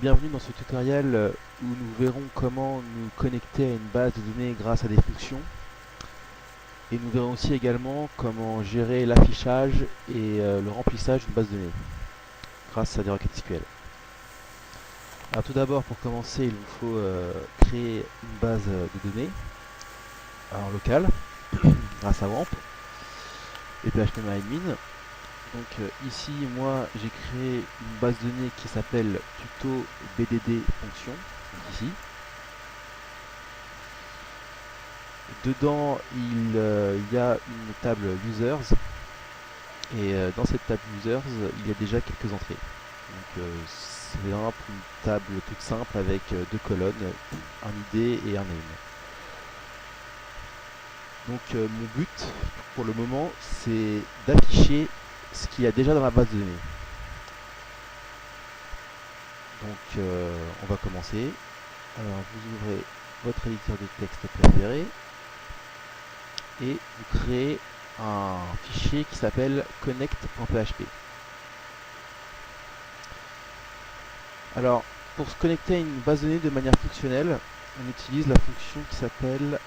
Bienvenue dans ce tutoriel où nous verrons comment nous connecter à une base de données grâce à des fonctions. Et nous verrons aussi également comment gérer l'affichage et le remplissage d'une base de données grâce à des requêtes SQL. Alors tout d'abord, pour commencer, il nous faut créer une base de données en local grâce à WAMP et phpMyAdmin. Donc ici, moi, j'ai créé une base de données qui s'appelle tuto bdd fonction, donc ici. Dedans, il y a une table users et dans cette table users, il y a déjà quelques entrées. Donc c'est vraiment une table toute simple avec deux colonnes, un ID et un name. Donc mon but pour le moment, c'est d'afficher ce qu'il y a déjà dans la base de données. Donc on va commencer. Alors vous ouvrez votre éditeur de texte préféré et vous créez un fichier qui s'appelle connect.php. Alors, pour se connecter à une base de données de manière fonctionnelle, on utilise la fonction qui s'appelle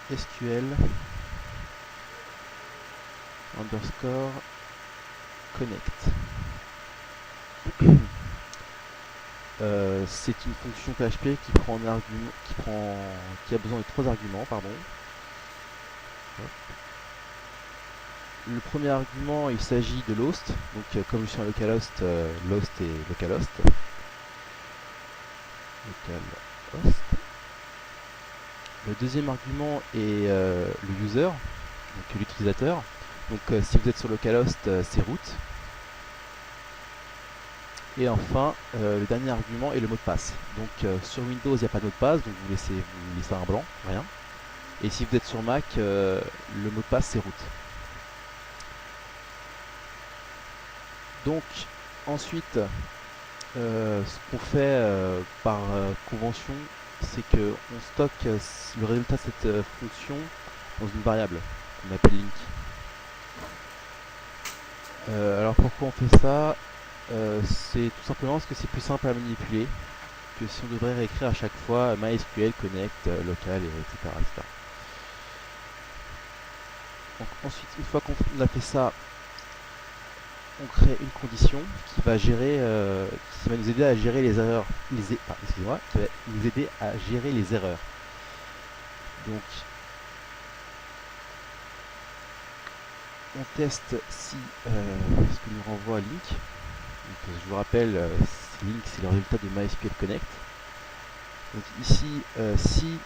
mysql underscore connect. C'est une fonction PHP qui a besoin de trois arguments, pardon. Le premier argument, il s'agit de l'host. Donc, comme je suis un localhost, l'host est localhost. Localhost. Le deuxième argument est le user, donc l'utilisateur. Donc, si vous êtes sur localhost, c'est root. Et enfin, le dernier argument est le mot de passe. Donc, sur Windows, il n'y a pas de mot de passe, donc vous laissez un blanc, rien. Et si vous êtes sur Mac, le mot de passe c'est root. Donc ensuite, ce qu'on fait par convention, c'est qu'on stocke le résultat de cette fonction dans une variable qu'on appelle link. Alors pourquoi on fait ça? C'est tout simplement parce que c'est plus simple à manipuler que si on devrait réécrire à chaque fois MySQL, connect, local, etc., etc. Donc ensuite, une fois qu'on a fait ça, on crée une condition qui va nous aider à gérer les erreurs. Excusez-moi, qui va nous aider à gérer les erreurs. Donc, on teste si ce que nous renvoie link. Donc, je vous rappelle, link c'est le résultat de MySQL Connect. Donc ici, si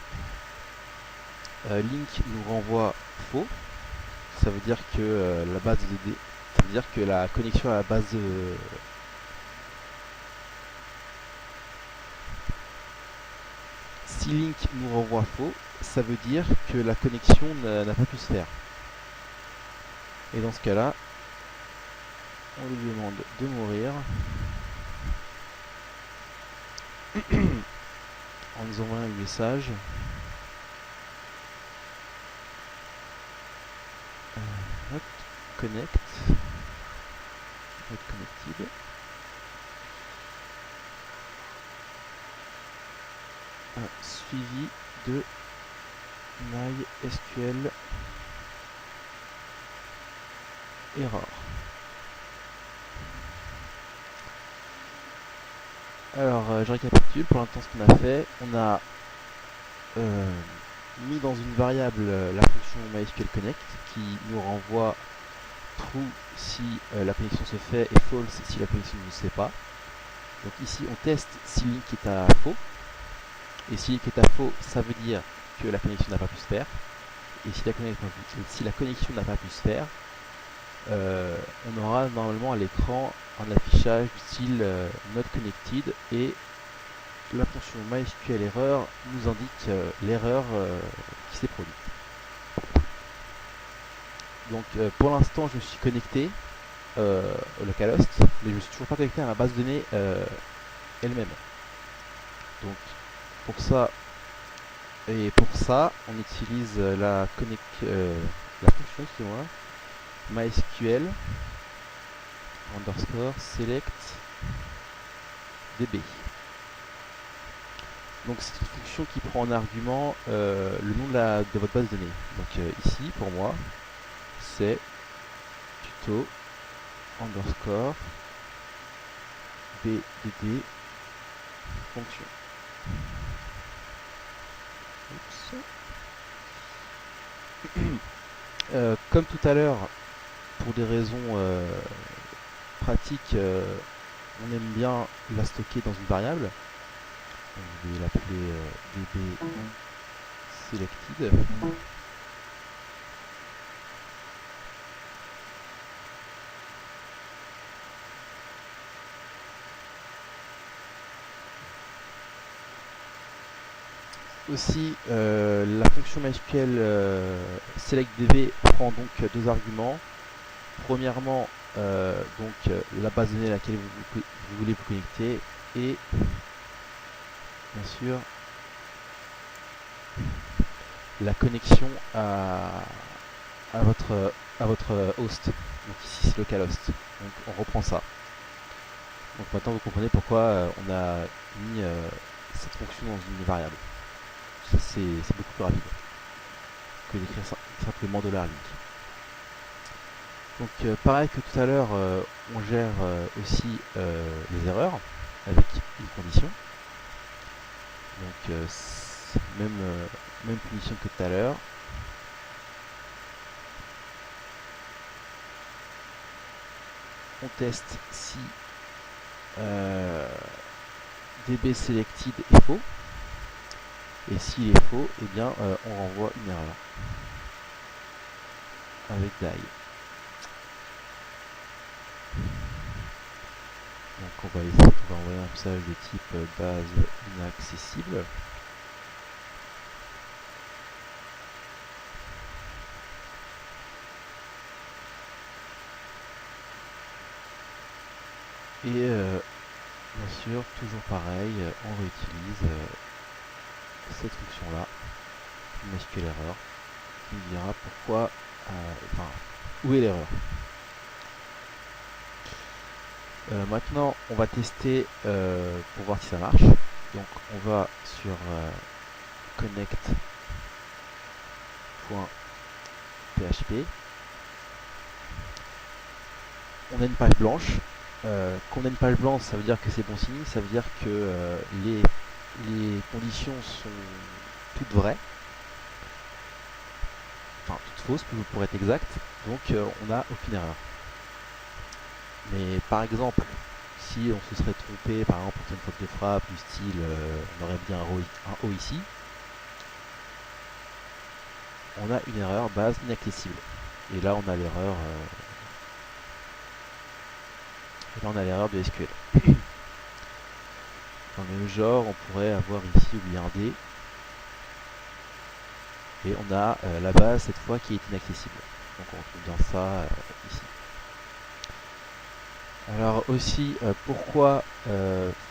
link nous renvoie faux, ça veut dire que la base de données, ça veut dire que la connexion à la base si link nous renvoie faux, ça veut dire que la connexion n'a pas pu se faire. Et dans ce cas-là, on lui demande de mourir en nous envoyant un message. Not connect, not connected. Suivi de MySQL error. Alors, je récapitule pour l'instant ce qu'on a fait. On a mis dans une variable la fonction MySQL Connect qui nous renvoie true si la connexion se fait et false si la connexion ne se fait pas. Donc ici, on teste si link est à faux. Et si link est à faux, ça veut dire que la connexion n'a pas pu se faire. Et si la connexion n'a pas pu se faire, on aura normalement à l'écran un affichage du style not connected et la fonction MySQL error nous indique l'erreur qui s'est produite. Donc pour l'instant je suis connecté au localhost, mais je ne suis toujours pas connecté à ma base de données elle-même. Donc pour ça on utilise la fonction MySQL underscore select db. Donc c'est une fonction qui prend en argument le nom de votre base de données. Donc ici, pour moi, c'est tuto underscore bdd fonction. Comme tout à l'heure, pour des raisons pratiques, on aime bien la stocker dans une variable. Donc, je vais l'appeler db selected. Aussi, la fonction MySQL selectDB prend donc deux arguments. Premièrement, la base de données à laquelle vous voulez vous connecter et bien sûr la connexion à votre host. Donc ici c'est localhost. Donc on reprend ça. Donc maintenant vous comprenez pourquoi on a mis cette fonction dans une variable. C'est beaucoup plus rapide que d'écrire simplement $link. Donc pareil que tout à l'heure, on gère aussi les erreurs avec une condition. Donc même punition que tout à l'heure. On teste si db selected est faux. Et s'il est faux, eh bien on renvoie une erreur avec die. Donc on va envoyer un message de type base inaccessible. Et bien sûr, toujours pareil, on réutilise cette fonction là, MySQL error, qui nous dira pourquoi, où est l'erreur. Maintenant, on va tester pour voir si ça marche. Donc, on va sur connect.php. On a une page blanche. Qu'on a une page blanche, ça veut dire que c'est bon signe. Ça veut dire que les conditions sont toutes vraies. Enfin, toutes fausses pour être exact. Donc, on n'a aucune erreur. Mais par exemple, si on se serait trompé, par exemple, pour une faute de frappe, du style, on aurait bien un O ici, on a une erreur base inaccessible. Et là, on a l'erreur de SQL. Dans le même genre, on pourrait avoir ici oublié un D. Et on a la base, cette fois, qui est inaccessible. Donc on retrouve bien ça ici. Alors aussi, pourquoi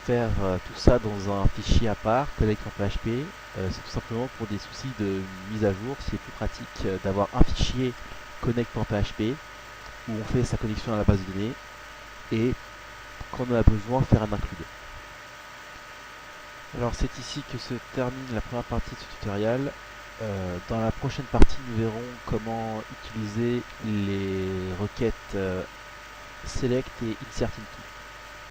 faire tout ça dans un fichier à part, connect.php? C'est tout simplement pour des soucis de mise à jour. C'est plus pratique d'avoir un fichier connect.php où on fait sa connexion à la base de données et quand on a besoin, faire un include. Alors c'est ici que se termine la première partie de ce tutoriel. Dans la prochaine partie, nous verrons comment utiliser les requêtes select et insert into.